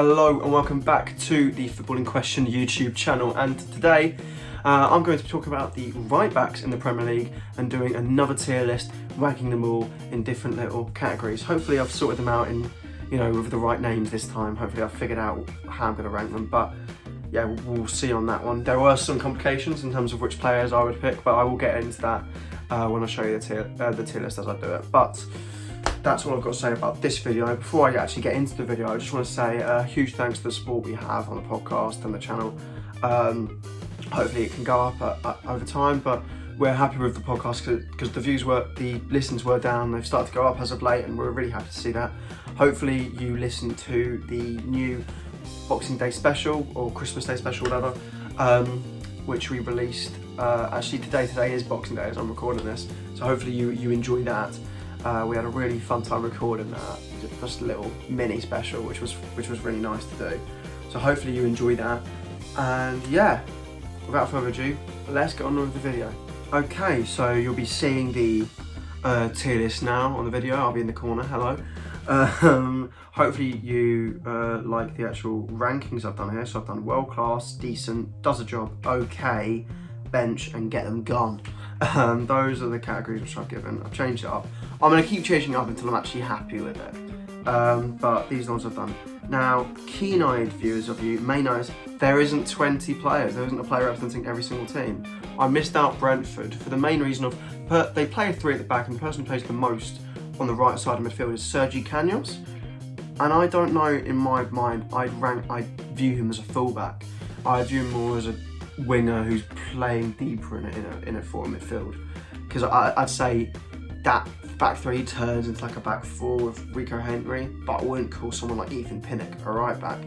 Hello and welcome back to the Footballing Question YouTube channel, and today I'm going to talk about the right backs in the Premier League and doing another tier list, ranking them all in different little categories. Hopefully I've sorted them out in, with the right names this time. Hopefully I've figured out how I'm going to rank them, but yeah, we'll see on that one. There were some complications in terms of which players I would pick, but I will get into that when I show you the tier list as I do it. But that's all I've got to say about this video. Before I actually get into the video, I just want to say a huge thanks to the support we have on the podcast and the channel. Hopefully it can go up over time, but we're happy with the podcast because the listens were down. They've started to go up as of late, and we're really happy to see that. Hopefully you listen to the new Boxing Day special or Christmas Day special, whatever, which we released. Actually, today is Boxing Day as I'm recording this, so hopefully you enjoy that. We had a really fun time recording that, just a little mini special, which was really nice to do. So hopefully you enjoy that. And yeah, without further ado, let's get on with the video. Okay, so you'll be seeing the tier list now on the video. I'll be in the corner. Hello. Hopefully you like the actual rankings I've done here. So I've done world class, decent, does a job, okay, bench, and get them gone. Those are the categories which I've given. I've changed it up. I'm going to keep changing it up until I'm actually happy with it. But these ones I've done. Now, keen-eyed viewers of you may notice there isn't 20 players. There isn't a player representing every single team. I missed out Brentford for the main reason of they play a three at the back, and the person who plays the most on the right side of midfield is Sergey Kanyos. And I don't know, in my mind, I'd view him as a fullback. I view him more as a winger who's playing deeper in a forward midfield, because I'd say that back three turns into like a back four with Rico Henry, but I wouldn't call someone like Ethan Pinnock a right back.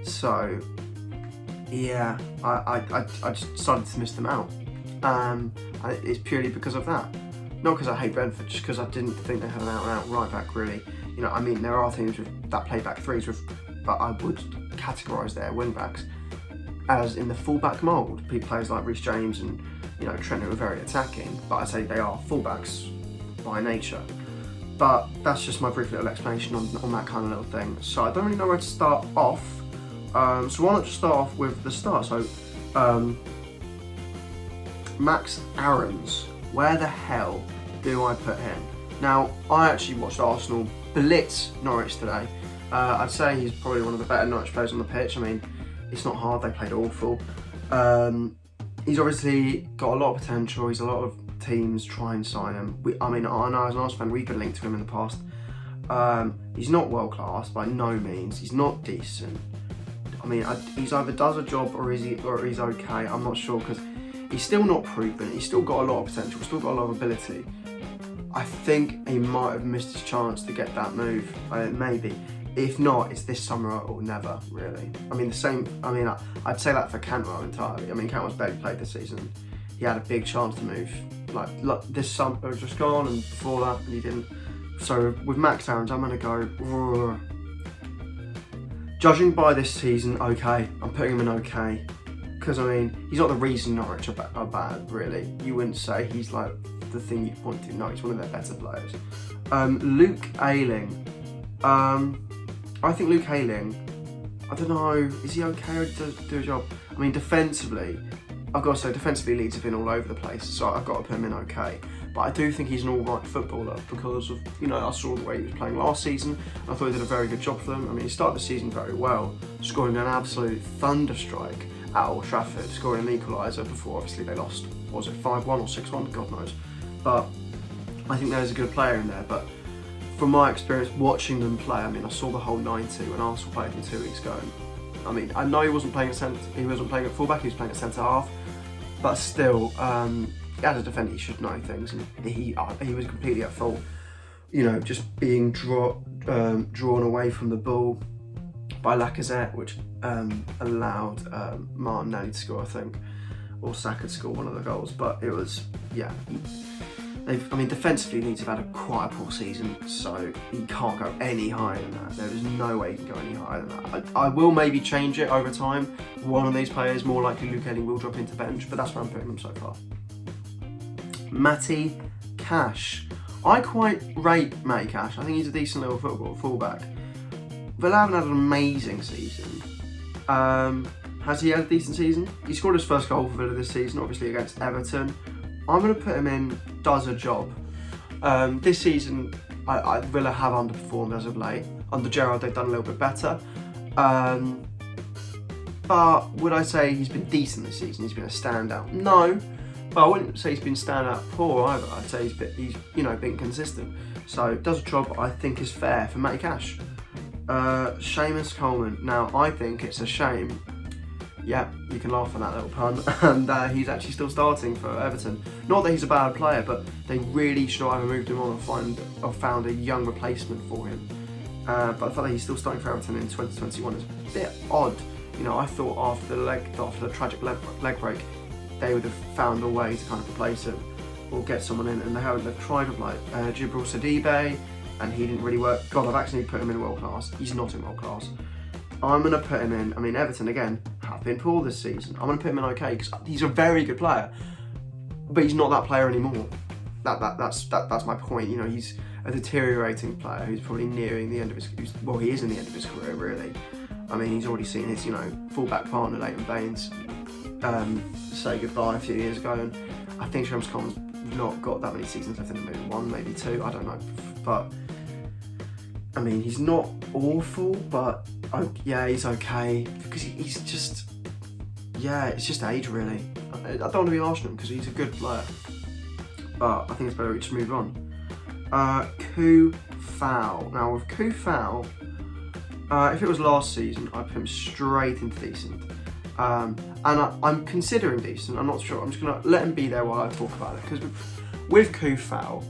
So yeah, I just decided to miss them out, and it's purely because of that. Not because I hate Brentford, just because I didn't think they had an out-and-out right back really. I mean, there are teams that play back threes but I would categorise their wing backs as in the fullback mould. Players like Rhys James and Trent, who are very attacking, but I say they are fullbacks by nature. But that's just my brief little explanation on that kind of little thing. So I don't really know where to start off. So why not just start off with the start? So Max Aarons, where the hell do I put him? Now, I actually watched Arsenal blitz Norwich today. I'd say he's probably one of the better Norwich players on the pitch. I mean, it's not hard, they played awful. He's obviously got a lot of potential. He's a lot of teams try and sign him. I know as an Arsenal fan, we've been linked to him in the past. He's not world class by no means. He's not decent. I mean, he's either does a job or he's okay. I'm not sure, because he's still not proven. He's still got a lot of potential. He's still got a lot of ability. I think he might have missed his chance to get that move. Maybe. If not, it's this summer or never, really. I mean, I'd say that for Cantwell entirely. I mean, Cantwell's barely played this season. He had a big chance to move. Like this summer, just gone, and before that, and he didn't. So with Max Aarons, I'm going to go. Judging by this season, okay. I'm putting him in okay. Because, I mean, he's not the reason Norwich are bad, really. You wouldn't say he's like the thing you'd point to. No, he's one of their better players. Luke Ayling. I think Luke Ayling, I don't know, is he okay or does do a job? I mean, defensively, I've got to say, defensively Leeds have been all over the place, so I've got to put him in okay. But I do think he's an alright footballer because of, I saw the way he was playing last season. I thought he did a very good job for them. I mean, he started the season very well, scoring an absolute thunderstrike at Old Trafford, scoring an equaliser before obviously they lost, was it 5-1 or 6-1, God knows. But I think there's a good player in there. But from my experience watching them play, I mean, I saw the whole 90 when Arsenal played him 2 weeks ago. I mean, I know he wasn't playing at fullback, he was playing at centre half, but still, as a defender, he should know things, and he was completely at fault. Just being drawn away from the ball by Lacazette, which allowed Martinelli to score, I think, or Saka to score one of the goals. But it was, yeah. Defensively, Leeds have had quite a poor season, so he can't go any higher than that. There is no way he can go any higher than that. I will maybe change it over time. One of these players, more likely Luke Ayling, will drop into bench, but that's where I'm putting them so far. Matty Cash. I quite rate Matty Cash. I think he's a decent little fullback. Villa haven't had an amazing season. Has he had a decent season? He scored his first goal for Villa this season, obviously against Everton. I'm going to put him in, does a job. This season, Villa have underperformed as of late. Under Gerrard, they've done a little bit better. But would I say he's been decent this season? He's been a standout? No, but I wouldn't say he's been standout poor either. I'd say he's been consistent. So does a job I think is fair for Matty Cash. Sheamus Coleman. Now I think it's a shame. Yeah, you can laugh at that little pun. And he's actually still starting for Everton. Not that he's a bad player, but they really should either moved him on or found a young replacement for him. But the fact that he's still starting for Everton in 2021 is a bit odd. I thought after the tragic leg break, they would have found a way to kind of replace him or get someone in, and they haven't. They've tried with Jibril Sidibe, and he didn't really work. God, I've actually put him in world class. He's not in world class. I'm going to put him in. I mean, Everton again have been poor this season. I'm going to put him in okay because he's a very good player, but he's not that player anymore. That's my point. He's a deteriorating player who's probably nearing the end of his. Well, he is in the end of his career, really. I mean, he's already seen his, fullback partner Leighton Baines say goodbye a few years ago, and I think Sheamus Coleman's not got that many seasons left in him, maybe one, maybe two, I don't know. But I mean, he's not awful, but yeah, he's okay because he's just, it's just age really. I don't want to be harsh on him because he's a good player, but I think it's better we just move on. Coufal. Now with Coufal, if it was last season, I'd put him straight into decent. And I'm considering decent, I'm not sure. I'm just going to let him be there while I talk about it. Because with Coufal,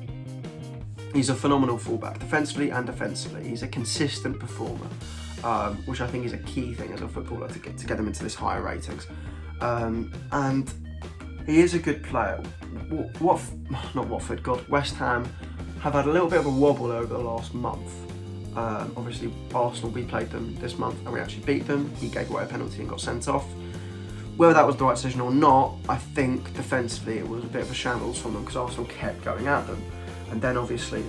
he's a phenomenal fullback, defensively and offensively. He's a consistent performer, which I think is a key thing as a footballer to get them into this higher ratings. And he is a good player. West Ham have had a little bit of a wobble over the last month. Obviously Arsenal, we played them this month and we actually beat them. He gave away a penalty and got sent off. Whether that was the right decision or not, I think defensively it was a bit of a shambles from them because Arsenal kept going at them. And then obviously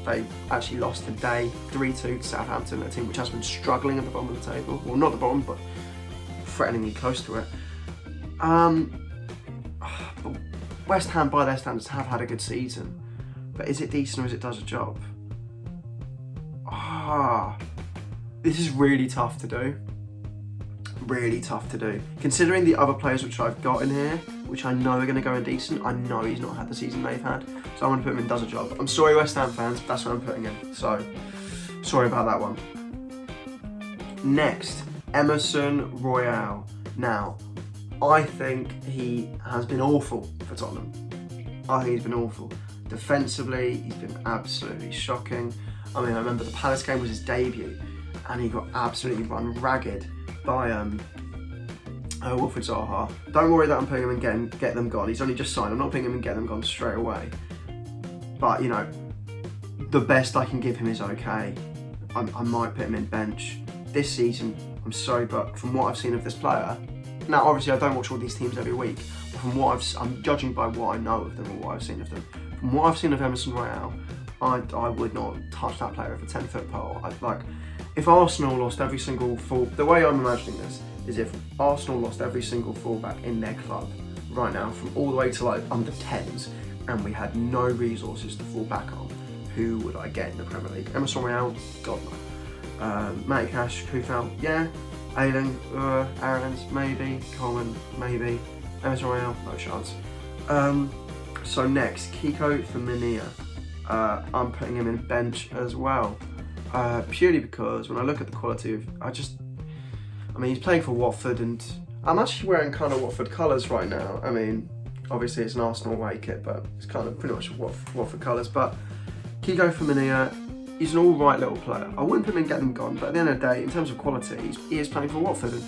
they actually lost today 3-2 to Southampton, a team which has been struggling at the bottom of the table. Well, not the bottom, but threateningly close to it. West Ham, by their standards, have had a good season. But is it decent or is it does a job? This is really tough to do. Really tough to do. Considering the other players which I've got in here, which I know are going to go in decent, I know he's not had the season they've had. So I'm going to put him in does a job. I'm sorry West Ham fans, but that's what I'm putting in. So, sorry about that one. Next, Emerson Royale. Now, I think he has been awful for Tottenham. I think he's been awful. Defensively, he's been absolutely shocking. I mean, I remember the Palace game was his debut and he got absolutely run ragged by Wilfried Zaha. Don't worry that I'm putting him in get them gone. He's only just signed. I'm not putting him in get them gone straight away. But, the best I can give him is okay. I might put him in bench. This season, I'm sorry, but from what I've seen of this player, now obviously I don't watch all these teams every week, but from what I'm judging by what I know of them or what I've seen of them. From what I've seen of Emerson Royale, I would not touch that player with a 10-foot pole. If Arsenal lost every single the way I'm imagining this is if Arsenal lost every single fullback in their club right now, from all the way to under 10s, and we had no resources to fall back on, who would I get in the Premier League? Emerson Royale? God no. Matty Cash, Coufal, yeah. Ayling, Aaron's, maybe. Coleman, maybe. Emerson Royale, no chance. So next, Kiko Familia. I'm putting him in bench as well, purely because when I look at the quality of, he's playing for Watford and I'm actually wearing kind of Watford colours right now. I mean, obviously it's an Arsenal away kit, but it's kind of pretty much Watford colours. But Kiko Familia, he's an alright little player. I wouldn't put him in get them gone, but at the end of the day, in terms of quality, he is playing for Watford. And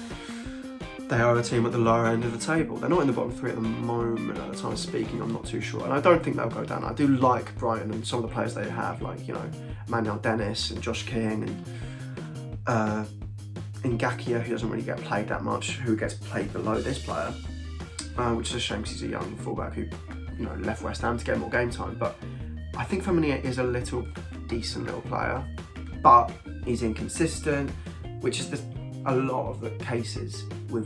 they are a team at the lower end of the table. They're not in the bottom three at the moment, at the time of speaking, I'm not too sure. And I don't think they'll go down. I do like Brighton and some of the players they have, like, Manuel Dennis and Josh King and Ngakia, who doesn't really get played that much, who gets played below this player, which is a shame because he's a young fullback who, left West Ham to get more game time. But I think Familia is a decent little player. But, He's inconsistent, which is a lot of the cases with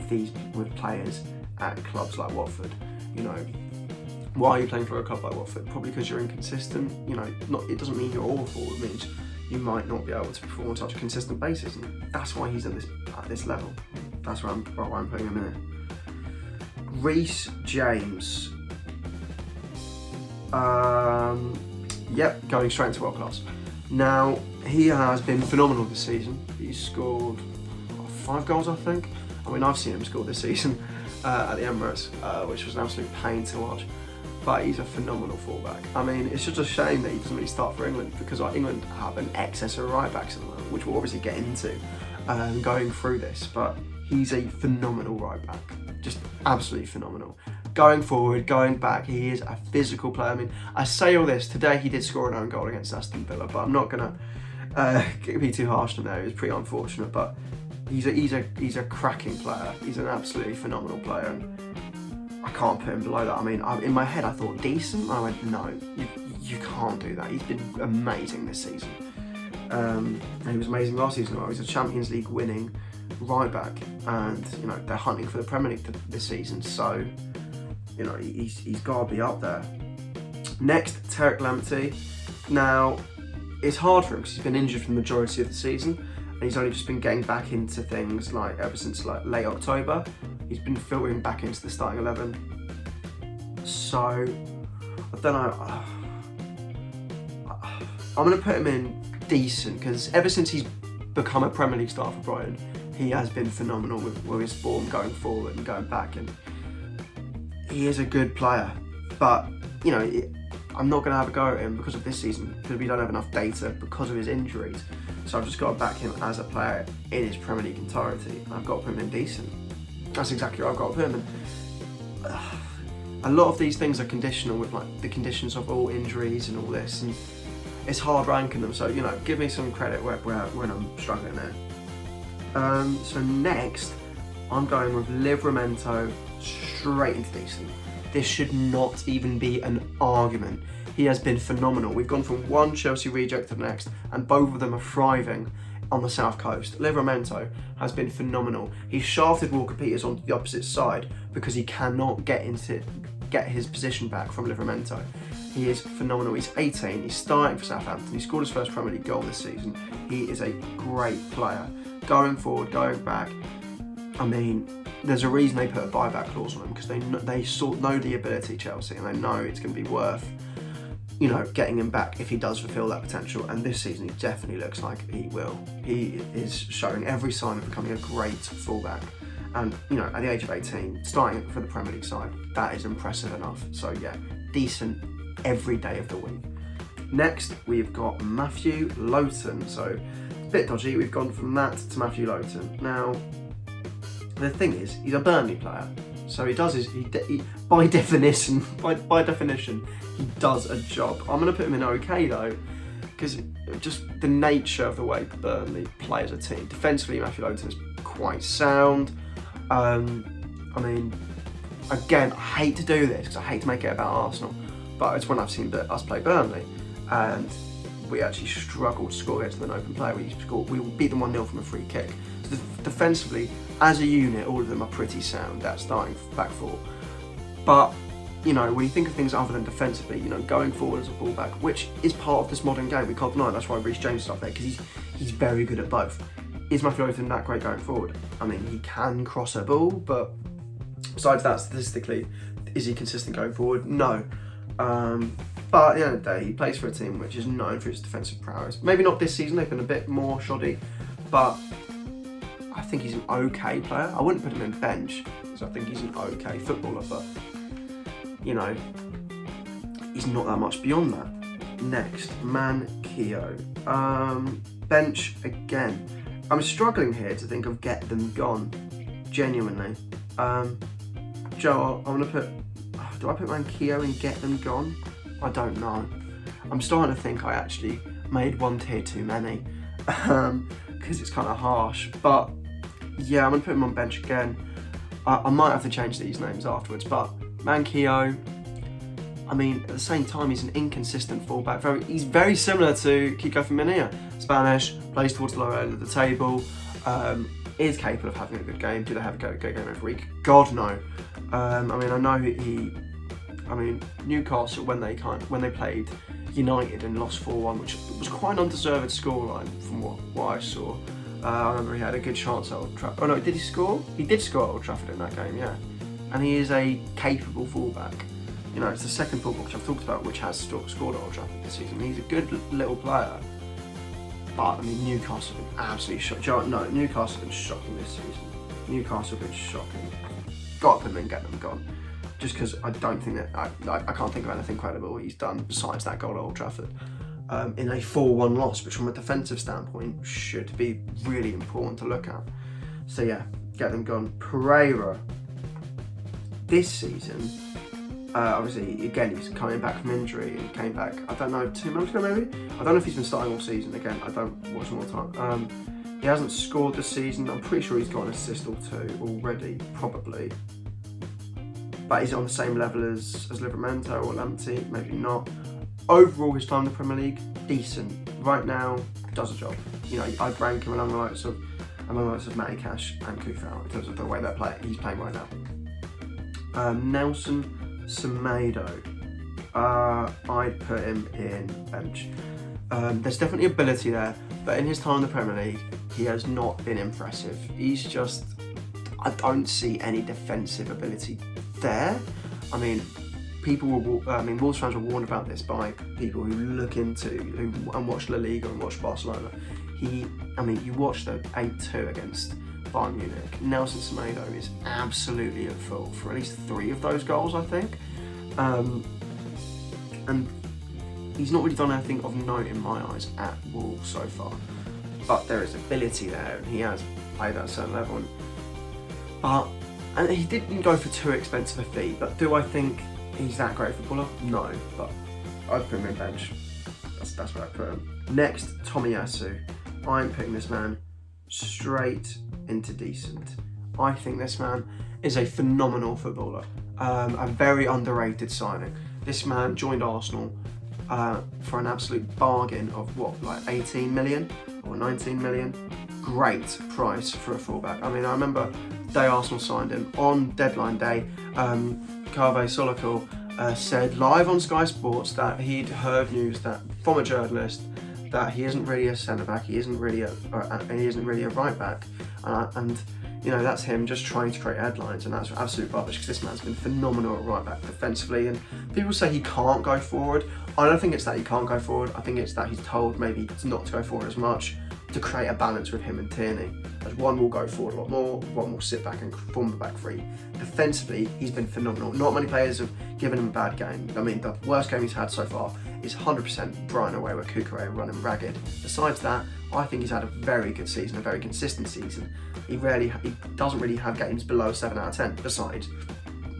players at clubs like Watford. You know, why are you playing for a club like Watford? Probably because you're inconsistent. You know, it doesn't mean you're awful. It means you might not be able to perform on such a consistent basis, and that's why he's at this level. That's why I'm putting him in. Rhys James. Yep, going straight into world class. Now, he has been phenomenal this season. He's scored 5 goals, I think. I mean, I've seen him score this season at the Emirates, which was an absolute pain to watch. But he's a phenomenal fullback. I mean, it's just a shame that he doesn't really start for England, because England have an excess of right backs at the moment, which we'll obviously get into going through this. But he's a phenomenal right back, just absolutely phenomenal. Going forward, going back, he is a physical player. I mean, I say all this, today he did score an own goal against Aston Villa, but I'm not going to be too harsh on there. It was pretty unfortunate, but he's a cracking player. He's an absolutely phenomenal player, and I can't put him below that. I mean, in my head I thought decent. I went, no, you can't do that. He's been amazing this season. And he was amazing last season. He was a Champions League winning right back, and you know, they're hunting for the Premier League this season, so you know, he's got to be up there. Next, Lampty. Now, it's hard for him because he's been injured for the majority of the season, and he's only just been getting back into things like ever since like late October. He's been filtering back into the starting 11. So, I don't know. I'm going to put him in decent, because ever since he's become a Premier League star for Brighton, he has been phenomenal with his form going forward and going back, and he is a good player. But, you know, I'm not going to have a go at him because of this season, because we don't have enough data because of his injuries. So I've just got to back him as a player in his Premier League entirety. I've got to put him in decent. That's exactly what I've got to put him in. A lot of these things are conditional with like the conditions of all injuries and all this, and it's hard ranking them. So, you know, give me some credit when I'm struggling there. So next, I'm going with Livramento straight into decent. This should not even be an argument. He has been phenomenal. We've gone from one Chelsea reject to the next, and both of them are thriving on the south coast. Livramento has been phenomenal. He shafted Walker-Peters onto the opposite side because he cannot get his position back from Livramento. He is phenomenal. He's 18. He's starting for Southampton. He scored his first Premier League goal this season. He is a great player. Going forward, going back, I mean, there's a reason they put a buyback clause on him, because they know the ability, Chelsea, and they know it's going to be worth, you know, getting him back if he does fulfil that potential. And this season, he definitely looks like he will. He is showing every sign of becoming a great fullback. And, you know, at the age of 18, starting for the Premier League side, that is impressive enough. So, yeah, decent every day of the week. Next, we've got Matthew Lowton. So, a bit dodgy. We've gone from that to Matthew Lowton. Now, the thing is, he's a Burnley player. So he does by definition, he does a job. I'm going to put him in okay though, because just the nature of the way Burnley play as a team. Defensively, Matthew Lowton is quite sound. I mean, again, I hate to do this because I hate to make it about Arsenal, but it's when I've seen us play Burnley, and we actually struggled to score against an open player. We beat them 1-0 from a free kick. So defensively, as a unit, all of them are pretty sound, that starting back four. But, you know, when you think of things other than defensively, you know, going forward as a fullback, which is part of this modern game, we can't deny. That's why Rhys James is up there, because he's very good at both. Is Matthew Lowton that great going forward? I mean, he can cross a ball, but besides that, statistically, is he consistent going forward? No. But at the end of the day, he plays for a team which is known for its defensive prowess. Maybe not this season, they've been a bit more shoddy, but I think he's an okay player. I wouldn't put him in bench, because I think he's an okay footballer, but, you know, he's not that much beyond that. Next, Kiko. Bench again. I'm struggling here to think of get them gone, genuinely. Joe, I'm going to put, do I put Kiko in get them gone? I don't know. I'm starting to think I actually made one tier too many, because it's kind of harsh, but yeah, I'm going to put him on bench again. I might have to change these names afterwards, but Kiko, I mean, at the same time, he's an inconsistent fullback. He's very similar to Kiko Familia. Spanish, plays towards the lower end of the table, is capable of having a good game. Do they have a good game every week? God, no. I mean, I know Newcastle, when they played United and lost 4-1, which was quite an undeserved scoreline from what I saw. I remember he had a good chance at Old Trafford. Oh no, did he score? He did score at Old Trafford in that game, yeah. And he is a capable fullback. You know, it's the second fullback which I've talked about which has scored at Old Trafford this season. He's a good little player. But I mean, Newcastle have been absolutely shocking. No, Newcastle have been shocking this season. Newcastle have been shocking. Got to put them in, get them gone. Just because I don't think that I can't think of anything credible he's done besides that goal at Old Trafford. In a 4-1 loss, which from a defensive standpoint should be really important to look at. So yeah, get them gone. Pereira, this season, obviously, again, he's coming back from injury. He came back, I don't know, 2 months ago maybe? I don't know if he's been starting all season. Again, I don't watch him all the time. He hasn't scored this season. I'm pretty sure he's got an assist or 2 already, probably. But he's on the same level as Livramento or Lampty, maybe not. Overall, his time in the Premier League, decent. Right now, does a job. You know, I'd rank him among the likes of Matty Cash and Kufau in terms of the way he's playing right now. Nelson Samado, I'd put him in bench. There's definitely ability there, but in his time in the Premier League, he has not been impressive. He's just, I don't see any defensive ability there. I mean, Wolves fans were warned about this by people who look into and watch La Liga and watch Barcelona. You watch the 8-2 against Bayern Munich. Nelson Samado is absolutely at fault for at least 3 of those goals, I think. And he's not really done anything of note in my eyes at Wolves so far. But there is ability there, and he has played at a certain level. And he didn't go for too expensive a fee, but do I think he's that great footballer? No, but I'd put him in bench. That's where I put him. Next, Yasu. I'm putting this man straight into decent. I think this man is a phenomenal footballer. A very underrated signing. This man joined Arsenal for an absolute bargain of like 18 million or 19 million. Great price for a fullback. I mean, I remember the day Arsenal signed him, on deadline day, Kave Solokul said live on Sky Sports that he'd heard news that from a journalist that he isn't really a centre back, he isn't really a right back, and you know, that's him just trying to create headlines, and that's absolute rubbish because this man's been phenomenal at right back defensively. And people say he can't go forward. I don't think it's that he can't go forward. I think it's that he's told maybe not to go forward as much to create a balance with him and Tierney. As one will go forward a lot more, one will sit back and form the back three. Defensively, he's been phenomenal. Not many players have given him a bad game. I mean, the worst game he's had so far is 100% Brian away with Kukure running ragged. Besides that, I think he's had a very good season, a very consistent season. He doesn't really have games below 7 out of 10, besides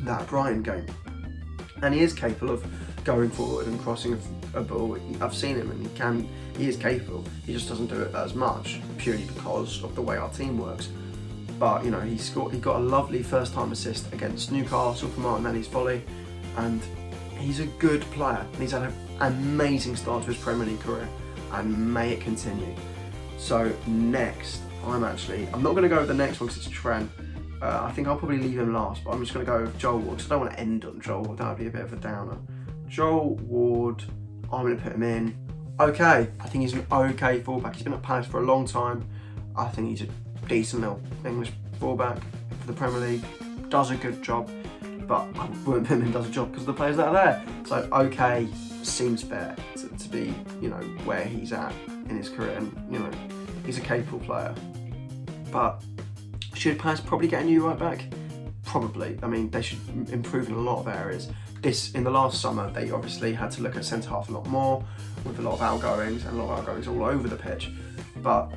that Brian game. And he is capable of going forward and crossing a ball. I've seen him, and he is capable. He just doesn't do it as much, purely because of the way our team works. But you know, he got a lovely first-time assist against Newcastle from Martinelli's volley, and he's a good player. He's had an amazing start to his Premier League career, and may it continue. So next, I'm not going to go with the next one because it's Trent. I think I'll probably leave him last, but I'm just going to go with Joel Ward because I don't want to end on Joel Ward. That would be a bit of a downer. Joel Ward, I'm going to put him in. Okay, I think he's an okay fullback. He's been at Palace for a long time. I think he's a decent little English fullback for the Premier League. Does a good job, but I wouldn't put him in does a job because of the players that are there. So okay, seems fair to be, you know, where he's at in his career, and you know, he's a capable player. But should Palace probably get a new right back? Probably. I mean, they should improve in a lot of areas. In the last summer, they obviously had to look at centre half a lot more, with a lot of outgoings all over the pitch. But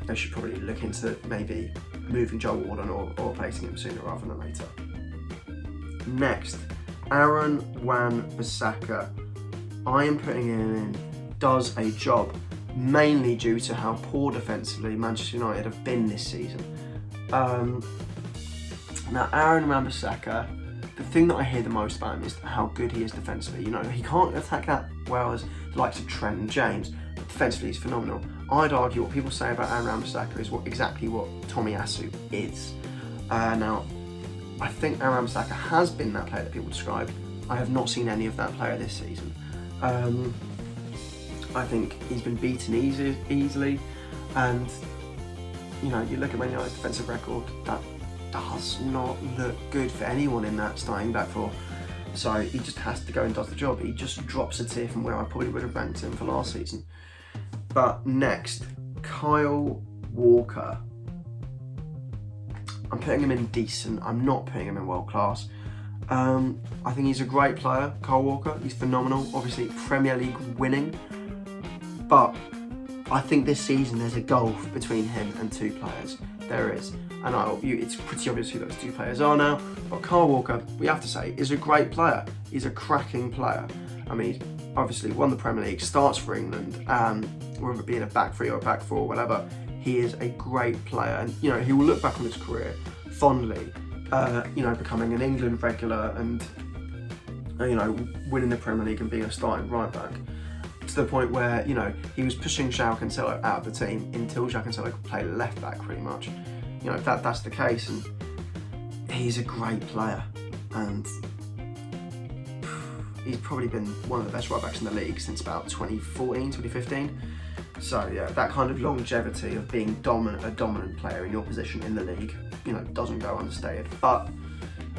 they should probably look into maybe moving Joel Ward on or replacing him sooner rather than later. Next, Aaron Wan-Bissaka. I am putting him in, does a job, mainly due to how poor defensively Manchester United have been this season. Now, Aaron Wan-Bissaka the thing that I hear the most about him is how good he is defensively. You know, he can't attack that well as the likes of Trent and James, but defensively he's phenomenal. I'd argue what people say about Aaron Basaka is exactly what Tommy Yasu is. Now, I think Aaron Basaka has been that player that people describe. I have not seen any of that player this season. I think he's been beaten easily, and you know, you look at Man United's defensive record, that does not look good for anyone in that starting back four. So he just has to go and does the job. He just drops a tier from where I probably would have ranked him for last season. But next, Kyle Walker. I'm putting him in decent. I'm not putting him in world class. I think he's a great player, Kyle Walker. He's phenomenal. Obviously, Premier League winning. But I think this season there's a gulf between him and two players. There is. And it's pretty obvious who those two players are now. But Kyle Walker, we have to say, is a great player. He's a cracking player. I mean, he's obviously won the Premier League, starts for England, whether it be in a back three or a back four or whatever. He is a great player. And, you know, he will look back on his career fondly, you know, becoming an England regular and, you know, winning the Premier League and being a starting right back. To the point where, you know, he was pushing João Cancelo out of the team until João Cancelo could play left back pretty much. You know, that's the case, and he's a great player, and he's probably been one of the best right backs in the league since about 2014, 2015. So yeah, that kind of longevity of being a dominant player in your position in the league, you know, doesn't go understated. But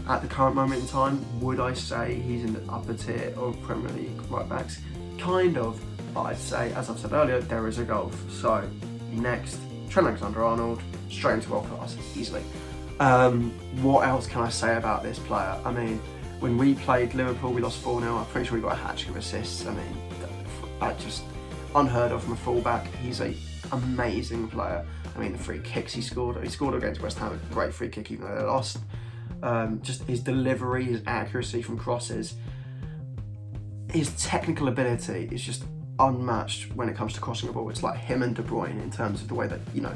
at the current moment in time, would I say he's in the upper tier of Premier League right backs? Kind of, but I'd say, as I've said earlier, there is a gulf. So next, Trent Alexander-Arnold, straight into world class, easily. What else can I say about this player? I mean, when we played Liverpool, we lost 4-0. I'm pretty sure we got a hat-trick of assists. I mean, that's just unheard of from a fullback. He's an amazing player. I mean, the free kicks he scored against West Ham, a great free kick even though they lost. Just his delivery, his accuracy from crosses, his technical ability is just unmatched when it comes to crossing the ball. It's like him and De Bruyne in terms of the way that, you know,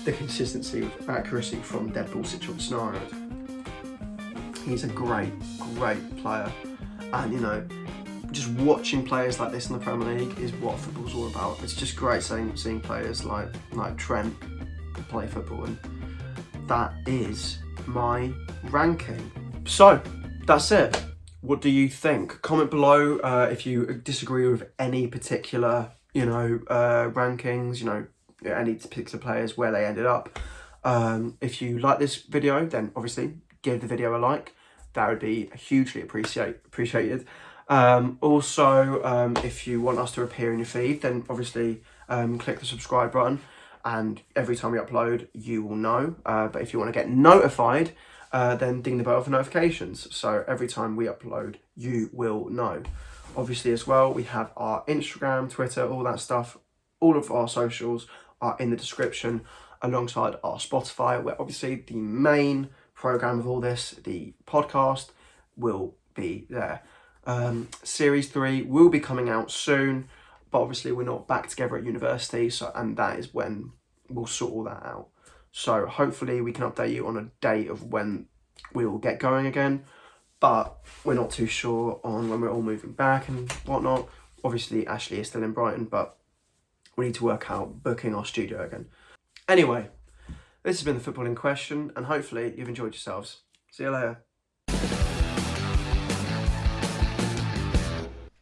the consistency of accuracy from dead ball scenarios. He's a great player, and you know, just watching players like this in the Premier League is what football's all about. It's just great seeing players like Trent play football, and that is my ranking. So that's it. What do you think? Comment below if you disagree with any particular, you know, rankings, you know, any particular players, where they ended up. If you like this video, then obviously give the video a like. That would be hugely appreciated. Also, if you want us to appear in your feed, then obviously click the subscribe button, and every time we upload, you will know. But if you want to get notified, then ding the bell for notifications. So every time we upload, you will know. Obviously as well, we have our Instagram, Twitter, all that stuff. All of our socials are in the description, alongside our Spotify, where obviously the main program of all this, the podcast, will be there. Series 3 will be coming out soon, but obviously we're not back together at university, so, and that is when we'll sort all that out. So hopefully we can update you on a date of when we will get going again, but we're not too sure on when we're all moving back and whatnot. Obviously Ashley is still in Brighton, but we need to work out booking our studio again. Anyway, this has been The Footballing Question, and hopefully you've enjoyed yourselves. See you later.